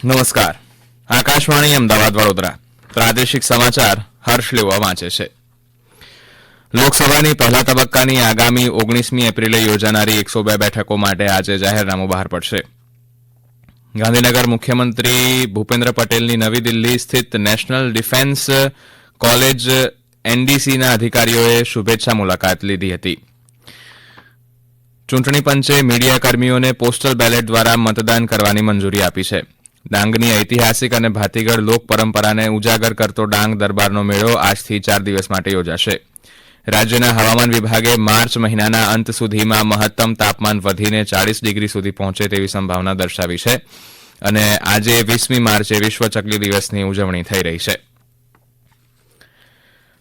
નમસ્કાર. આકાશવાણી અમદાવાદ વડોદરા પ્રાદેશિક સમાચાર હર્ષ લેવા વાંચે છે. લોકસભાની પહેલા તબક્કાની આગામી 19મી એપ્રિલે યોજાનારી 102 બેઠકો માટે આજે જાહેરનામું બહાર પડશે. ગાંધીનગર મુખ્યમંત્રી ભૂપેન્દ્ર પટેલની નવી દિલ્હી સ્થિત નેશનલ ડિફેન્સ કોલેજ એનડીસીના અધિકારીઓએ શુભેચ્છા મુલાકાત લીધી હતી. ચૂંટણી પંચે મીડિયા કર્મીઓને પોસ્ટલ બેલેટ દ્વારા મતદાન કરવાની મંજૂરી આપી છે. ડાંગની ઐતિહાસિક અને ભાતીગળ લોક પરંપરાને ઉજાગર કરતો ડાંગ દરબારનો મેળો આજથી 4 દિવસ માટે યોજાશે. રાજ્યના હવામાન વિભાગે માર્ચ મહિનાના અંત સુધીમાં મહત્તમ તાપમાન વધીને 40 ડિગ્રી સુધી પહોંચે તેવી સંભાવના દર્શાવી છે અને આજે 20મી માર્ચે વિશ્વ ચકલી દિવસની ઉજવણી થઈ રહી છે.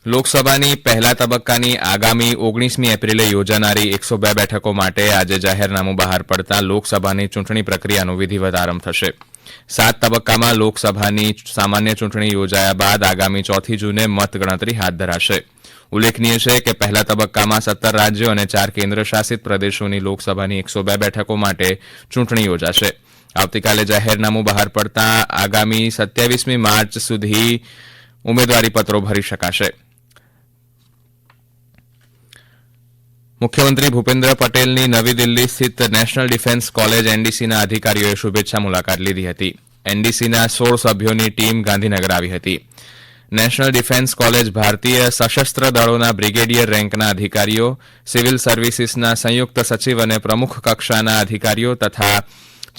લોકસભાની પહેલા તબક્કાની આગામી 19મી એપ્રિલે યોજાનારી 102 બેઠકો માટે આજે જાહેરનામું બહાર પડતા લોકસભાની ચૂંટણી પ્રક્રિયાનો વિધિવત આરંભ થશે. 7 તબક્કામાં લોકસભાની સામાન્ય ચૂંટણી યોજાયા બાદ આગામી 4 જૂને મતગણતરી હાથ ધરાશે. ઉલ્લેખનીય છે કે પહેલા તબક્કામાં 17 રાજ્યો અને 4 કેન્દ્રશાસિત પ્રદેશોની લોકસભાની 102 બેઠકો માટે ચૂંટણી યોજાશે. આવતીકાલે જાહેરનામું બહાર પડતા આગામી 27મી માર્ચ સુધી ઉમેદવારીપત્રો ભરી શકાશે. મુખ્યમંત્રી ભૂપેન્દ્ર પટેલની નવી દિલ્હી સ્થિત નેશનલ ડિફેન્સ કોલેજ એનડીસીના અધિકારીઓએ શુભેચ્છા મુલાકાત લીધી હતી. એનડીસીના 16 સભ્યોની ટીમ ગાંધીનગર આવી હતી. નેશનલ ડિફેન્સ કોલેજ ભારતીય સશસ્ત્ર દળોના બ્રિગેડિયર રેન્કના અધિકારીઓ, સિવિલ સર્વિસીસના સંયુક્ત સચિવ અને પ્રમુખ કક્ષાના અધિકારીઓ તથા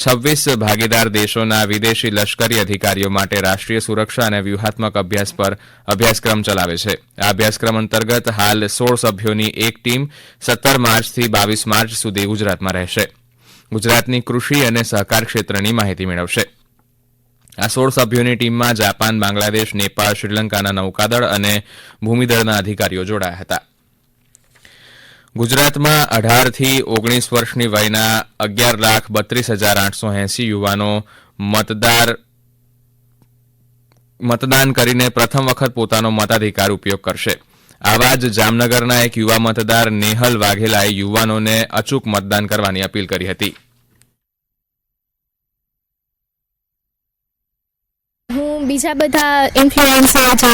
26 ભાગીદાર દેશોના વિદેશી લશ્કરી અધિકારીઓ માટે રાષ્ટ્રીય સુરક્ષા અને વ્યૂહાત્મક અભ્યાસ પર અભ્યાસક્રમ ચલાવે છે. આ અભ્યાસક્રમ અંતર્ગત હાલ 16 સભ્યોની એક ટીમ 17 માર્ચથી 22 માર્ચ સુધી ગુજરાતમાં રહેશે. ગુજરાતની કૃષિ અને સહકાર ક્ષેત્રની માહિતી મેળવશે. આ 16 સભ્યોની ટીમમાં જાપાન, બાંગ્લાદેશ, નેપાળ, શ્રીલંકાના નૌકાદળ અને ભૂમિદળના અધિકારીઓ જોડાયા હતા. ગુજરાતમાં 18થી 19 વર્ષની વયના 11,32,880 યુવાનો મતદાન કરીને પ્રથમ વખત પોતાનો મતાધિકાર ઉપયોગ કરશે. આવા જ જામનગરના એક યુવા મતદાર નેહલ વાઘેલાએ યુવાનોને અચૂક મતદાન કરવાની અપીલ કરી હતી. હું બીજા બધા ઇન્ફ્લુએન્સર જે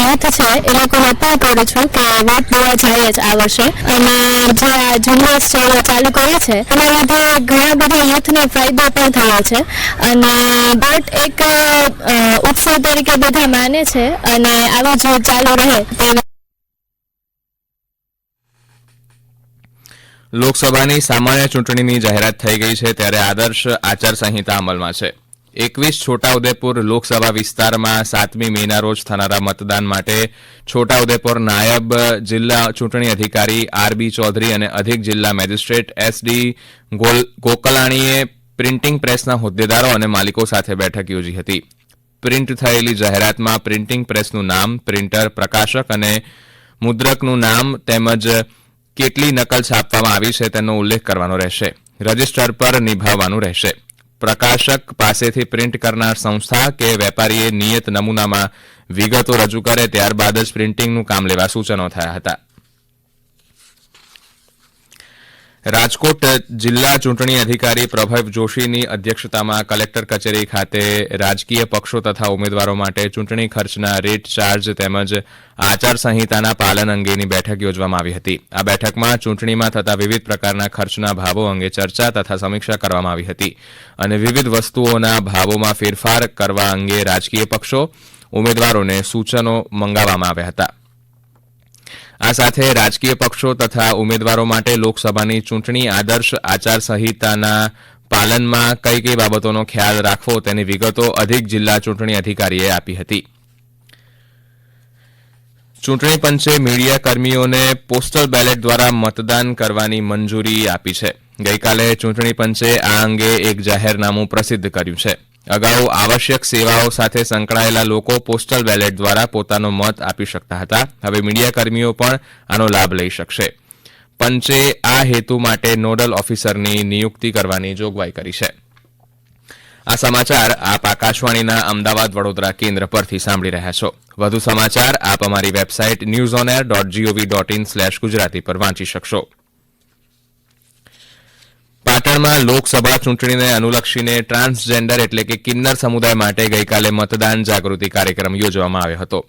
યુથ છે એ લોકોને અપીલ કરું છું કે વોટ દેવા જાય જ આ વર્ષે. અને જે આ ઝુંબેશ ચાલુ કરે છે એના લીધે ઘણા બધા યુથને ફાયદો પણ થયો છે અને વોટ એક ઉત્સવ તરીકે બધા માને છે અને આવું જ ચાલુ રહે. લોકસભાની સામાન્ય ચૂંટણીની જાહેરાત થઈ ગઈ છે ત્યારે આદર્શ આચારસંહિતા અમલમાં છે. 21 છોટાઉદેપુર લોકસભા વિસ્તારમાં 7મી મેના રોજ થનારા મતદાન માટે છોટાઉદેપુર નાયબ જિલ્લા ચૂંટણી અધિકારી આરબી ચૌધરી અને અધિક જિલ્લા મેજિસ્ટ્રેટ એસડી ગોકલાણીએ પ્રિન્ટિંગ પ્રેસના હોદ્દેદારો અને માલિકો સાથે બેઠક યોજી હતી. પ્રિન્ટ થયેલી જાહેરાતમાં પ્રિન્ટિંગ પ્રેસનું નામ, પ્રિન્ટર, પ્રકાશક અને મુદ્રકનું નામ તેમજ કેટલી નકલ છાપવામાં આવી છે તેનો ઉલ્લેખ કરવાનો રહેશે. રજિસ્ટર પર નિભાવવાનું રહેશે. પ્રકાશક પાસેથી પ્રિન્ટ કરનાર સંસ્થા કે વેપારીએ નિયત નમૂનામાં વિગતો રજૂ કરે ત્યારબાદ જ પ્રિન્ટિંગનું કામ લેવા સૂચનો થયા હતા. રાજકોટ જિલ્લા ચૂંટણી અધિકારી પ્રભવ જોશીની અધ્યક્ષતામાં કલેક્ટર કચેરી ખાતે રાજકીય પક્ષો તથા ઉમેદવારો માટે ચૂંટણી ખર્ચના રેટ ચાર્જ તેમજ આચારસંહિતાના પાલન અંગેની બેઠક યોજવામાં આવી હતી. આ બેઠકમાં ચૂંટણીમાં થતા વિવિધ પ્રકારના ખર્ચના ભાવો અંગે ચર્ચા તથા સમીક્ષા કરવામાં આવી હતી અને વિવિધ વસ્તુઓના ભાવોમાં ફેરફાર કરવા અંગે રાજકીય પક્ષો, ઉમેદવારોને સૂચનો મંગાવવામાં આવ્યા હતા. આ સાથે રાજકીય પક્ષો તથા ઉમેદવારો માટે લોકસભાની ચૂંટણી આદર્શ આચારસંહિતાના પાલનમાં કઈ કઈ બાબતોનો ખ્યાલ રાખવો તેની વિગતો અધિક જિલ્લા ચૂંટણી અધિકારીએ આપી હતી. ચૂંટણી પંચે મીડિયા કર્મીઓને પોસ્ટલ બેલેટ દ્વારા મતદાન કરવાની મંજૂરી આપી છે. ગઈકાલે ચૂંટણી પંચે આ અંગે એક જાહેરનામું પ્રસિદ્ધ કર્યું છે. અગાઉ આવશ્યક સેવાઓ સાથે સંકળાયેલા લોકો પોસ્ટલ બેલેટ દ્વારા પોતાનો મત આપી શકતા હતા. હવે મીડિયાકર્મીઓ પણ આનો લાભ લઈ શકશે. પંચે આ હેતુ માટે નોડલ ઓફિસરની નિયુક્તિ કરવાની જોગવાઈ કરી છે. આ સમાચાર આપ આકાશવાણીના અમદાવાદ વડોદરા કેન્દ્ર પરથી સાંભળી રહ્યા છો. વધુ સમાચાર આપ અમારી વેબસાઇટ newsonair.gov.in/gujarati પર વાંચી શકશો. પાટણમાં લોકસભા ચૂંટણીને અનુલક્ષીને ટ્રાન્સજેન્ડર એટલે કે કિન્નર સમુદાય માટે ગઈકાલે મતદાન જાગૃતિ કાર્યક્રમ યોજવામાં આવ્યો હતો.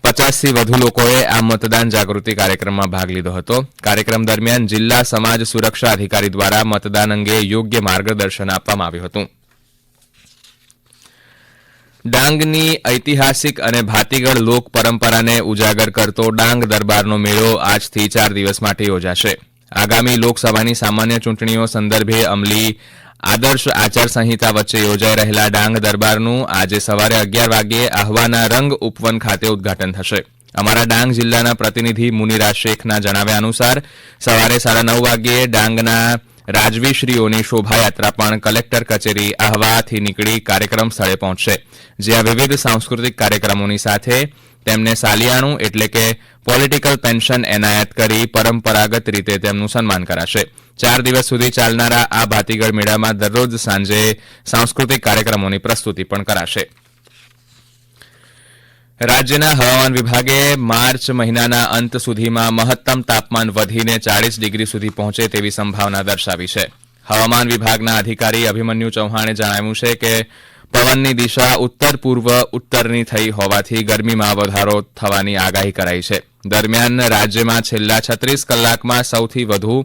50થી વધુ લોકોએ આ મતદાન જાગૃતિ કાર્યક્રમમાં ભાગ લીધો હતો. કાર્યક્રમ દરમિયાન જિલ્લા સમાજ સુરક્ષા અધિકારી દ્વારા મતદાન અંગે યોગ્ય માર્ગદર્શન આપવામાં આવ્યું હતું. ડાંગની ઐતિહાસિક અને ભાતીગળ લોક પરંપરાને ઉજાગર કરતો ડાંગ દરબારનો મેળો આજથી 4 દિવસ માટે યોજાશે. આગામી લોકસભાની સામાન્ય ચૂંટણીઓ સંદર્ભે અમલી આદર્શ આચારસંહિતા વચ્ચે યોજાઈ રહેલા ડાંગ દરબારનું આજે સવારે 11 વાગ્યે આહવાના રંગ ઉપવન ખાતે ઉદઘાટન થશે. અમારા ડાંગ જિલ્લાના પ્રતિનિધિ મુનિરાજ શેખના જણાવ્યા અનુસાર સવારે 9:30 વાગ્યે ડાંગના રાજવીશ્રીઓની શોભાયાત્રા પણ કલેક્ટર કચેરી આહવાથી નીકળી કાર્યક્રમ સ્થળે પહોંચશે, જ્યાં વિવિધ સાંસ્કૃતિક કાર્યક્રમોની સાથે તેમને સાલિયાણું એટલે કે પોલિટિકલ પેન્શન એનાયત કરી પરંપરાગત રીતે તેમનું સન્માન કરાશે. 4 દિવસ સુધી ચાલનારા આ ભાતીગળ મેળામાં દરરોજ સાંજે સાંસ્કૃતિક કાર્યક્રમોની પ્રસ્તુતિ પણ કરાશે. રાજ્યના હવામાન વિભાગે માર્ચ મહિનાના અંત સુધીમાં મહત્તમ તાપમાન વધીને 40 ડિગ્રી સુધી પહોંચે તેવી સંભાવના દર્શાવી છે. હવામાન વિભાગના અધિકારી અભિમન્યુ ચૌહાણે જણાવ્યું છે કે પવનની દિશા ઉત્તર પૂર્વ ઉત્તરની થઈ હોવાથી ગરમીમાં વધારો થવાની આગાહી કરાઈ છે. દરમિયાન રાજ્યમાં છેલ્લા 36 કલાકમાં સૌથી વધુ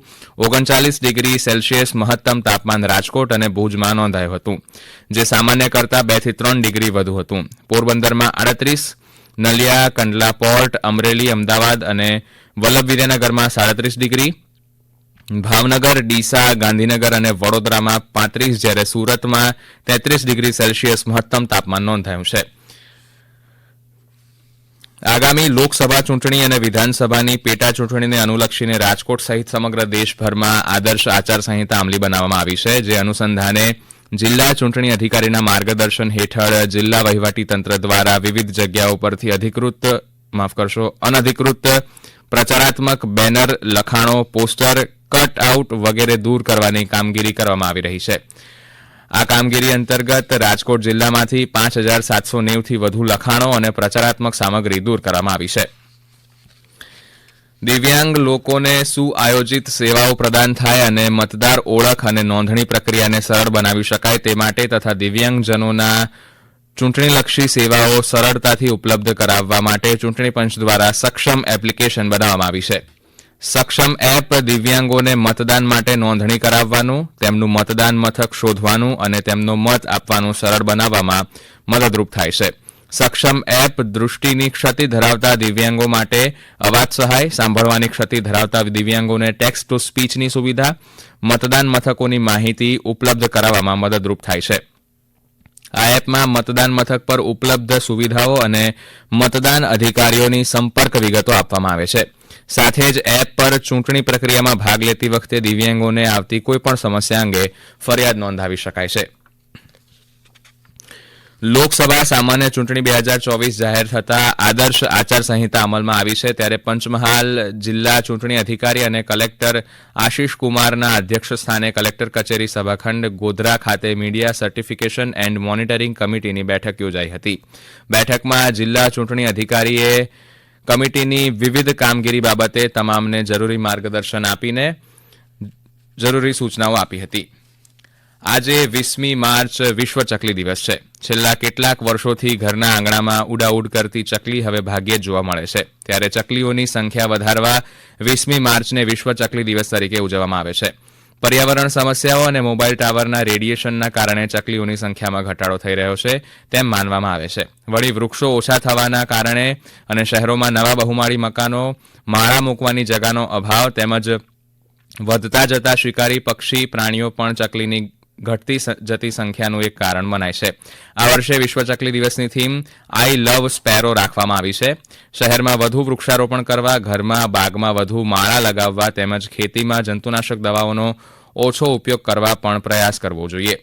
39 ડિગ્રી સેલ્સિયસ મહત્તમ તાપમાન રાજકોટ અને ભુજમાં નોંધાયું હતું, જે સામાન્ય કરતાં 2 થી 3 ડિગ્રી વધુ હતું. પોરબંદરમાં 38, નલિયા, કંડલા પોર્ટ, અમરેલી, અમદાવાદ અને વલ્લભવિદ્યાનગરમાં 37 ડિગ્રી, ભાવનગર, ડીસા, ગાંધીનગર અને વડોદરામાં 35 જ્યારે સુરતમાં 33 ડિગ્રી સેલ્સિયસ મહત્તમ તાપમાન નોંધાયું છે. આગામી લોકસભા ચૂંટણી અને વિધાનસભાની પેટા ચૂંટણીને અનુલક્ષીને રાજકોટ સહિત સમગ્ર દેશભરમાં આદર્શ આચારસંહિતા અમલી બનાવવામાં આવી છે, જે અનુસંધાને જિલ્લા ચૂંટણી અધિકારીના માર્ગદર્શન હેઠળ જિલ્લા વહીવટીતંત્ર દ્વારા વિવિધ જગ્યાઓ પરથી અનધિકૃત પ્રચારાત્મક બેનર, લખાણો, પોસ્ટર, કટ આઉટ વગેરે દૂર કરવાની કામગીરી કરવામાં આવી રહી છે. આ કામગીરી અંતર્ગત રાજકોટ જિલ્લામાંથી 5790 થી વધુ લખાણો અને પ્રચારાત્મક સામગ્રી દૂર કરવામાં આવી છે. દિવ્યાંગ લોકોને સુઆયોજિત સેવાઓ પ્રદાન થાય અને મતદાર ઓળખ અને નોંધણી પ્રક્રિયાને સરળ બનાવી શકાય તે માટે તથા દિવ્યાંગજનોના ચૂંટણીલક્ષી સેવાઓ સરળતાથી ઉપલબ્ધ કરાવવા માટે ચૂંટણી પંચ દ્વારા સક્ષમ એપ્લિકેશન બનાવવામાં આવી છે. સક્ષમ એપ દિવ્યાંગોને મતદાન માટે નોંધણી કરાવવાનું, તેમનું મતદાન મથક શોધવાનું અને તેમનો મત આપવાનું સરળ બનાવવામાં મદદરૂપ થાય છે. સક્ષમ એપ દૃષ્ટિની ક્ષતિ ધરાવતા દિવ્યાંગો માટે અવાજ સહાય, સાંભળવાની ક્ષતિ ધરાવતા દિવ્યાંગોને ટેક્સ્ટ ટુ સ્પીચની સુવિધા, મતદાન મથકોની માહિતી ઉપલબ્ધ કરાવવામાં મદદરૂપ થાય છે. આ એપમાં મતદાન મથક પર ઉપલબ્ધ સુવિધાઓ અને મતદાન અધિકારીઓની સંપર્ક વિગતો આપવામાં આવે છે. સાથે જ એપ પર ચૂંટણી પ્રક્રિયામાં ભાગ લેતી વખતે દિવ્યાંગોને આવતી કોઈપણ સમસ્યા અંગે ફરિયાદ નોંધાવી શકાય છે. લોકસભા સામાન્ય ચૂંટણી 2024 જાહેર થતા આદર્શ આચારસંહિતા અમલમાં આવી છે, ત્યારે પંચમહાલ જિલ્લા ચૂંટણી અધિકારી અને કલેક્ટર આશિષ કુમારના અધ્યક્ષ સ્થાને કલેક્ટર કચેરી સભાખંડ ગોધરા ખાતે મીડિયા સર્ટિફિકેશન એન્ડ મોનિટરિંગ કમિટીની બેઠક યોજાઈ હતી. બેઠકમાં જિલ્લા ચૂંટણી અધિકારીએ કમિટીની વિવિધ કામગીરી બાબતે તમામને જરૂરી માર્ગદર્શન આપીને જરૂરી સૂચનાઓ આપી હતી. આજે 20મી માર્ચ વિશ્વ ચકલી દિવસ છે. છેલ્લા કેટલાક વર્ષોથી ઘરના આંગણામાં ઉડાઉડ કરતી ચકલી હવે ભાગ્યે જ જોવા મળે છે, ત્યારે ચકલીઓની સંખ્યા વધારવા 20મી માર્ચને વિશ્વ ચકલી દિવસ તરીકે ઉજવવામાં આવે છે. પર્યાવરણ સમસ્યાઓ અને મોબાઈલ ટાવરના રેડિયેશનના કારણે ચકલીઓની સંખ્યામાં ઘટાડો થઈ રહ્યો છે તેમ માનવામાં આવે છે. વળી વૃક્ષો ઓછા થવાના કારણે અને શહેરોમાં નવા બહુમાળી મકાનો, માળા મૂકવાની જગાનો અભાવ તેમજ વધતા જતા શિકારી પક્ષી પ્રાણીઓ પણ ચકલીની ઘટતી જતી સંખ્યાનું એક કારણ મનાય છે. આ વર્ષે વિશ્વ ચકલી દિવસની થીમ આઈ લવ સ્પેરો રાખવામાં આવી છે. શહેરમાં વધુ વૃક્ષારોપણ કરવા, ઘરમાં બાગમાં વધુ માળા લગાવવા તેમજ ખેતીમાં જંતુનાશક દવાઓનો ઓછો ઉપયોગ કરવા પણ પ્રયાસ કરવો જોઈએ.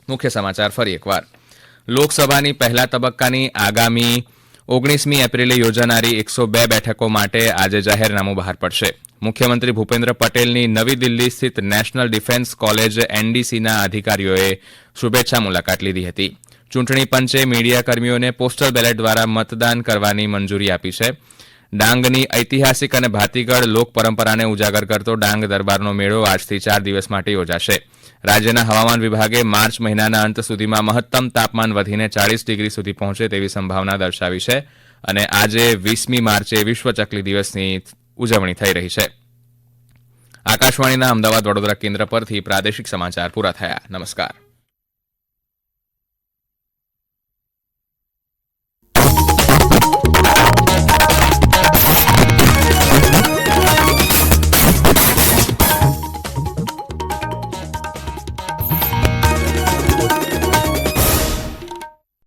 મુખ્ય સમાચાર ફરી એકવાર. લોકસભાની પહેલા તબક્કાની આગામી 19મી એપ્રિલે યોજાનારી 102 બેઠકો માટે આજે જાહેરનામું બહાર પડશે. મુખ્યમંત્રી ભૂપેન્દ્ર પટેલની નવી દિલ્હી સ્થિત નેશનલ ડિફેન્સ કોલેજ એનડીસીના અધિકારીઓએ શુભેચ્છા મુલાકાત લીધી હતી. ચૂંટણી પંચે મીડિયાકર્મીઓને પોસ્ટલ બેલેટ દ્વારા મતદાન કરવાની મંજૂરી આપી છે. ડાંગની ઐતિહાસિક અને ભાતીગળ લોક પરંપરાને ઉજાગર કરતો ડાંગ દરબારનો મેળો આજથી 4 દિવસ માટે યોજાશે. રાજ્યના હવામાન વિભાગે માર્ચ મહિનાના અંત સુધીમાં મહત્તમ તાપમાન વધીને 40 ડિગ્રી સુધી પહોંચે તેવી સંભાવના દર્શાવી છે અને આજે 20મી માર્ચે વિશ્વ ચકલી દિવસની ઉજવણી થઈ રહી છે. આકાશવાણીના અમદાવાદ વડોદરા કેન્દ્ર પરથી પ્રાદેશિક સમાચાર પૂરા થયા. નમસ્કાર.